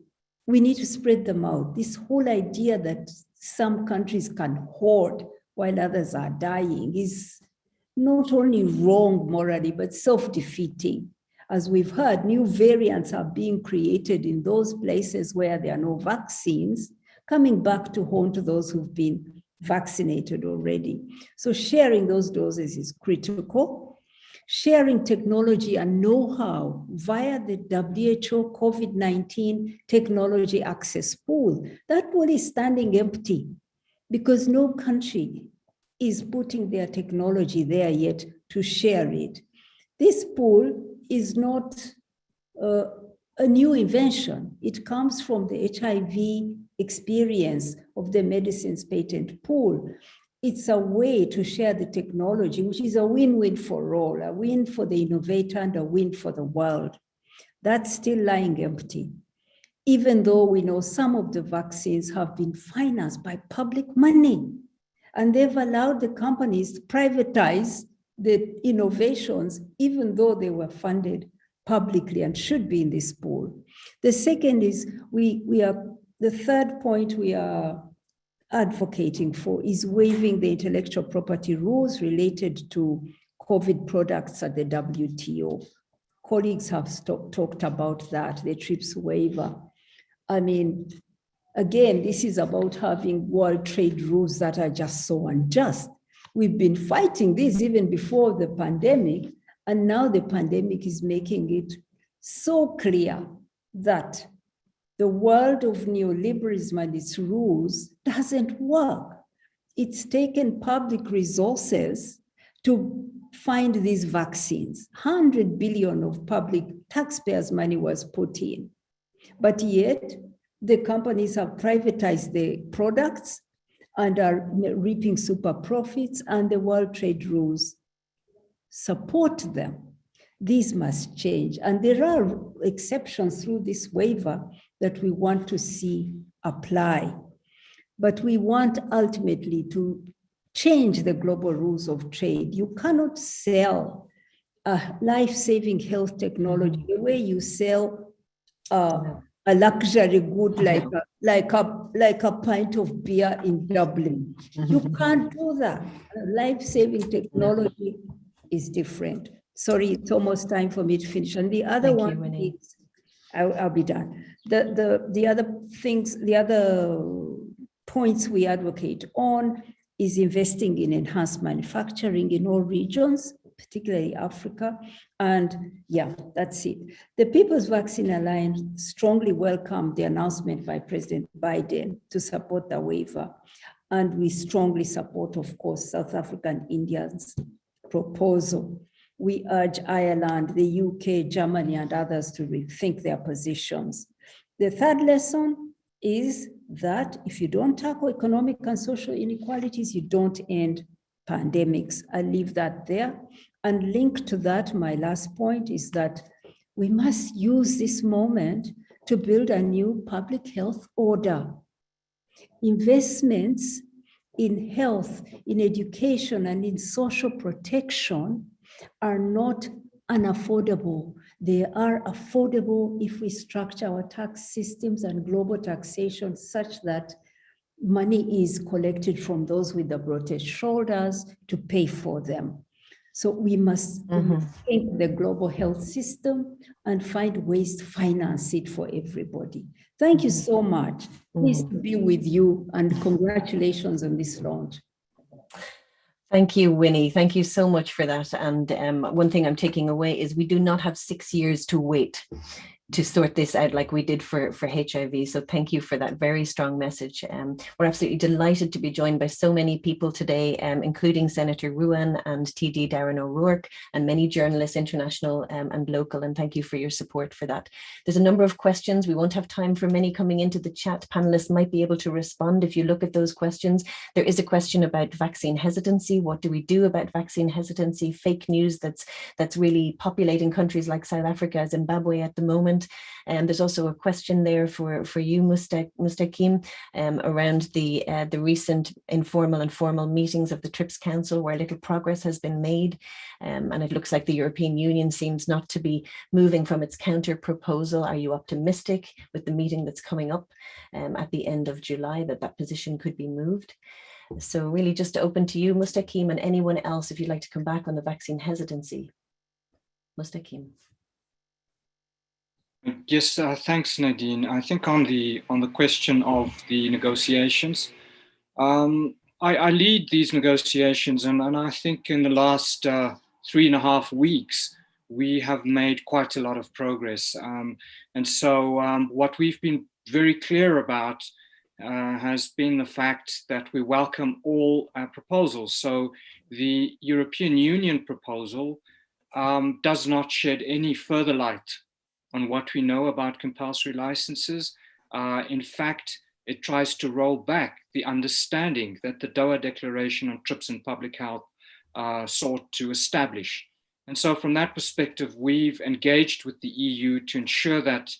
We need to spread them out. This whole idea that some countries can hoard while others are dying is not only wrong morally, but self-defeating. As we've heard, new variants are being created in those places where there are no vaccines, coming back to haunt those who've been vaccinated already. So sharing those doses is critical. Sharing technology and know-how via the WHO COVID-19 technology access pool. That pool is standing empty because no country is putting their technology there yet to share it. This pool is not a new invention. It comes from the HIV experience of the medicines patent pool. It's a way to share the technology, which is a win-win for all, a win for the innovator and a win for the world. That's still lying empty, even though we know some of the vaccines have been financed by public money, and they've allowed the companies to privatize the innovations, even though they were funded publicly and should be in this pool. The second is the third point we are advocating for is waiving the intellectual property rules related to COVID products at the WTO. Colleagues have talked about that, the TRIPS waiver. I mean, again, this is about having world trade rules that are just so unjust. We've been fighting this even before the pandemic, and now the pandemic is making it so clear that the world of neoliberalism and its rules doesn't work. It's taken public resources to find these vaccines. 100 billion of public taxpayers' money was put in. But yet, the companies have privatized the products and are reaping super profits, and the World Trade Rules support them. These must change. And there are exceptions through this waiver that we want to see apply. But we want ultimately to change the global rules of trade. You cannot sell a life-saving health technology the way you sell a luxury good like a pint of beer in Dublin. You can't do that. Life-saving technology is different. Sorry, it's almost time for me to finish. And the other one is, I'll be done. The other points we advocate on is investing in enhanced manufacturing in all regions, particularly Africa. And yeah, that's it. The People's Vaccine Alliance strongly welcomed the announcement by President Biden to support the waiver. And we strongly support, of course, South Africa and India's proposal. We urge Ireland, the UK, Germany, and others to rethink their positions. The third lesson is that if you don't tackle economic and social inequalities, you don't end pandemics. I'll leave that there. And linked to that, my last point is that we must use this moment to build a new public health order. Investments in health, in education, and in social protection are not unaffordable. They are affordable if we structure our tax systems and global taxation such that money is collected from those with the broadest shoulders to pay for them. So we must think the global health system and find ways to finance it for everybody. Thank you so much. Nice to be with you, and congratulations on this launch. Thank you, Winnie. Thank you so much for that. And one thing I'm taking away is we do not have 6 years to wait to sort this out like we did for HIV. So thank you for that very strong message. We're absolutely delighted to be joined by so many people today, including Senator Ruan and TD Darren O'Rourke, and many journalists, international and local, and thank you for your support for that. There's a number of questions. We won't have time for many coming into the chat. Panelists might be able to respond if you look at those questions. There is a question about vaccine hesitancy. What do we do about vaccine hesitancy? Fake news that's really populating countries like South Africa, Zimbabwe at the moment. And there's also a question there for you, Mustaqeem, around the recent informal and formal meetings of the TRIPS Council, where little progress has been made. And it looks like the European Union seems not to be moving from its counter proposal. Are you optimistic with the meeting that's coming up at the end of July that position could be moved? So really just open to you, Mustaqeem, and anyone else if you'd like to come back on the vaccine hesitancy. Mustaqeem. Yes, thanks, Nadine. I think on the question of the negotiations, I lead these negotiations, and I think in the last 3.5 weeks, we have made quite a lot of progress. And so what we've been very clear about has been the fact that we welcome all proposals. So the European Union proposal does not shed any further light on what we know about compulsory licenses. In fact, it tries to roll back the understanding that the Doha Declaration on TRIPS and Public Health sought to establish. And so from that perspective, we've engaged with the EU to ensure that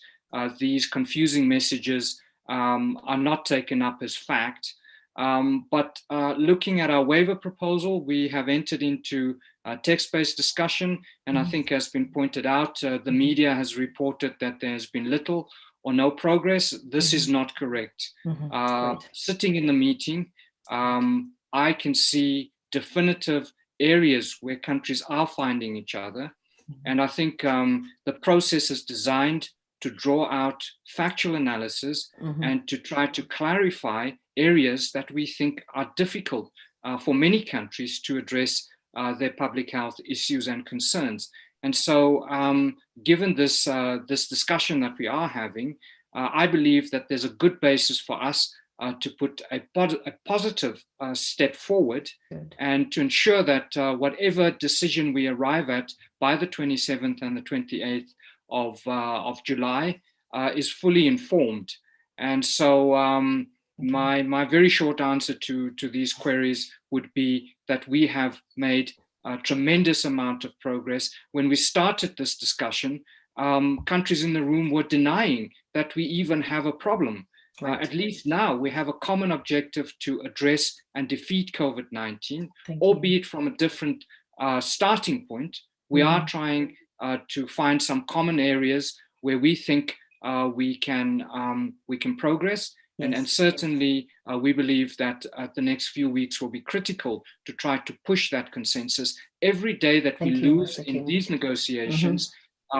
these confusing messages are not taken up as fact. But looking at our waiver proposal, we have entered into text-based discussion. And I think has been pointed out, the media has reported that there has been little or no progress. This is not correct. Sitting in the meeting, I can see definitive areas where countries are finding each other. And I think the process is designed to draw out factual analysis and to try to clarify areas that we think are difficult for many countries to address their public health issues and concerns. And so given this, this discussion that we are having, I believe that there's a good basis for us to put a positive step forward. Good. And to ensure that whatever decision we arrive at by the 27th and the 28th of July is fully informed. And so my very short answer to these queries would be that we have made a tremendous amount of progress. When we started this discussion, countries in the room were denying that we even have a problem. Right. At least now we have a common objective to address and defeat COVID-19, albeit from a different starting point. We are trying to find some common areas where we think we can progress. Yes. And certainly we believe that the next few weeks will be critical to try to push that consensus. Every day that we lose in these negotiations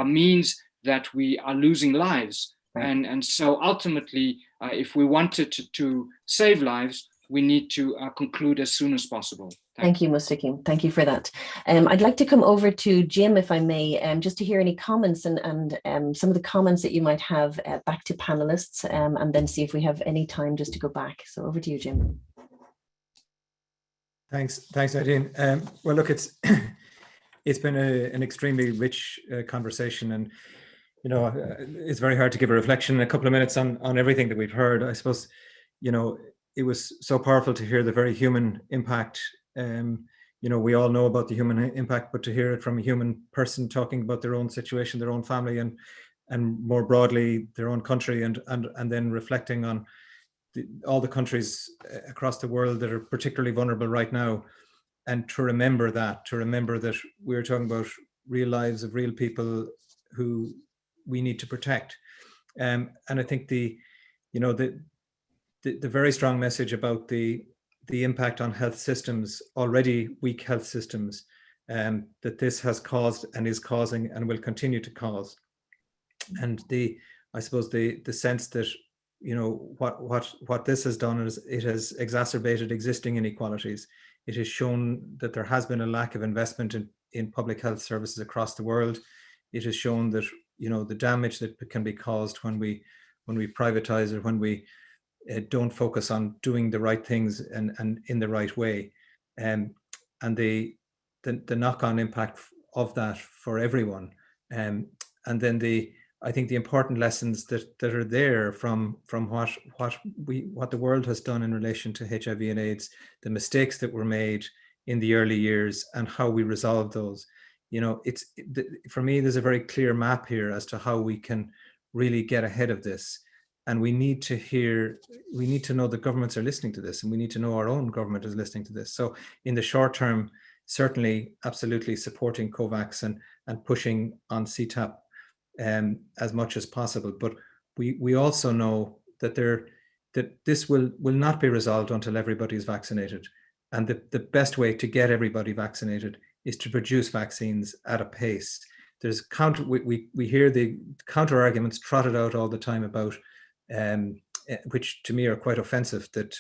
means that we are losing lives. Right. And so ultimately, if we wanted to save lives, we need to conclude as soon as possible. Thank you, Mustaqeem. Thank you for that. I'd like to come over to Jim, if I may, just to hear any comments and some of the comments that you might have back to panelists, and then see if we have any time just to go back. So over to you, Jim. Thanks, Nadine. Well, look, it's been an extremely rich conversation, and it's very hard to give a reflection in a couple of minutes on everything that we've heard. I suppose, it was so powerful to hear the very human impact. We all know about the human impact, but to hear it from a human person talking about their own situation, their own family, and more broadly their own country, and then reflecting on all the countries across the world that are particularly vulnerable right now, and to remember that we're talking about real lives of real people who we need to protect. And I think the very strong message about the impact on health systems, already weak health systems, that this has caused and is causing and will continue to cause. And I suppose the sense that, what this has done is it has exacerbated existing inequalities. It has shown that there has been a lack of investment in public health services across the world. It has shown that, the damage that can be caused when we privatize, or when we don't focus on doing the right things and in the right way, and the knock-on impact of that for everyone, and then I think the important lessons that are there from what the world has done in relation to HIV and AIDS, the mistakes that were made in the early years, and how we resolve those. For me, there's a very clear map here as to how we can really get ahead of this. And we need to know that governments are listening to this, and we need to know our own government is listening to this. So in the short term, certainly, absolutely supporting COVAX and pushing on CTAP as much as possible. But we also know that this will not be resolved until everybody is vaccinated. And the best way to get everybody vaccinated is to produce vaccines at a pace. There's we hear the counter arguments trotted out all the time about, which to me are quite offensive, that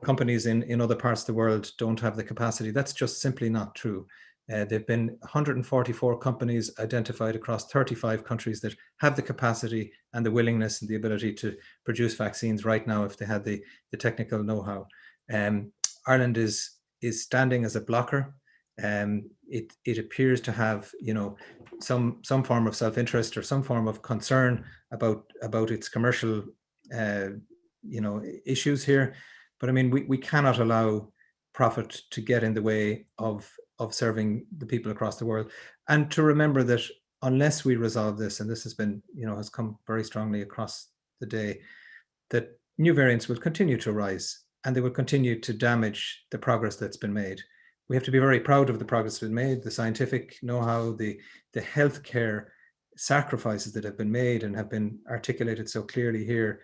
companies in other parts of the world don't have the capacity. That's just simply not true. There've been 144 companies identified across 35 countries that have the capacity and the willingness and the ability to produce vaccines right now if they had the technical know-how. Ireland is standing as a blocker. It appears to have some form of self-interest or some form of concern about its commercial issues here. But I mean, we cannot allow profit to get in the way of serving the people across the world. And to remember that unless we resolve this, and this has been, has come very strongly across the day, that new variants will continue to rise and they will continue to damage the progress that's been made. We have to be very proud of the progress that's been made, the scientific know-how, the healthcare sacrifices that have been made and have been articulated so clearly here,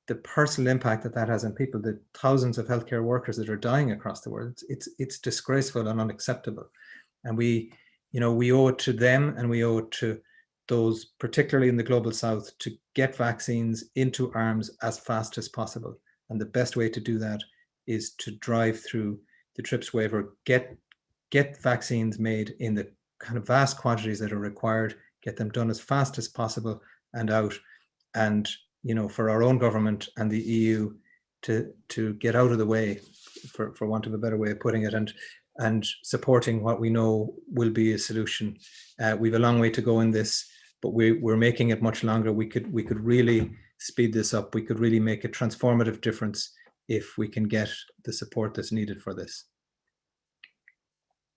the personal impact that has on people, the thousands of healthcare workers that are dying across the world. It's disgraceful and unacceptable. And we owe it to them, and we owe it to those, particularly in the global south, to get vaccines into arms as fast as possible. And the best way to do that is to drive through the TRIPS waiver, get vaccines made in the kind of vast quantities that are required, get them done as fast as possible and out, and for our own government and the EU to get out of the way, for want of a better way of putting it, and supporting what we know will be a solution. We've a long way to go in this, but we're making it much longer. We could really speed this up. We could really make a transformative difference if we can get the support that's needed for this.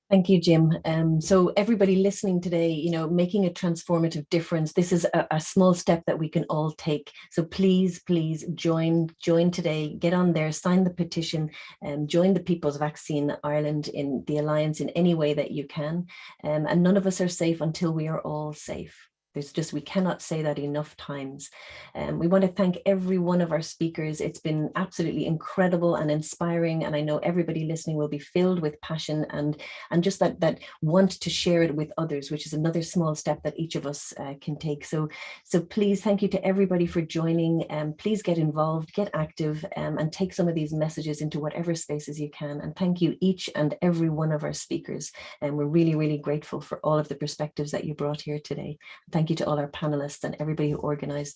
Thank you, Jim. So everybody listening today, making a transformative difference, this is a small step that we can all take. So please join today, get on there, sign the petition, and join the People's Vaccine Ireland in the Alliance in any way that you can. And none of us are safe until we are all safe. We cannot say that enough times. We want to thank every one of our speakers. It's been absolutely incredible and inspiring. And I know everybody listening will be filled with passion and just that want to share it with others, which is another small step that each of us can take. So please, thank you to everybody for joining. Please get involved, get active, and take some of these messages into whatever spaces you can. And thank you each and every one of our speakers. And we're really, really grateful for all of the perspectives that you brought here today. Thank you to all our panelists and everybody who organized this.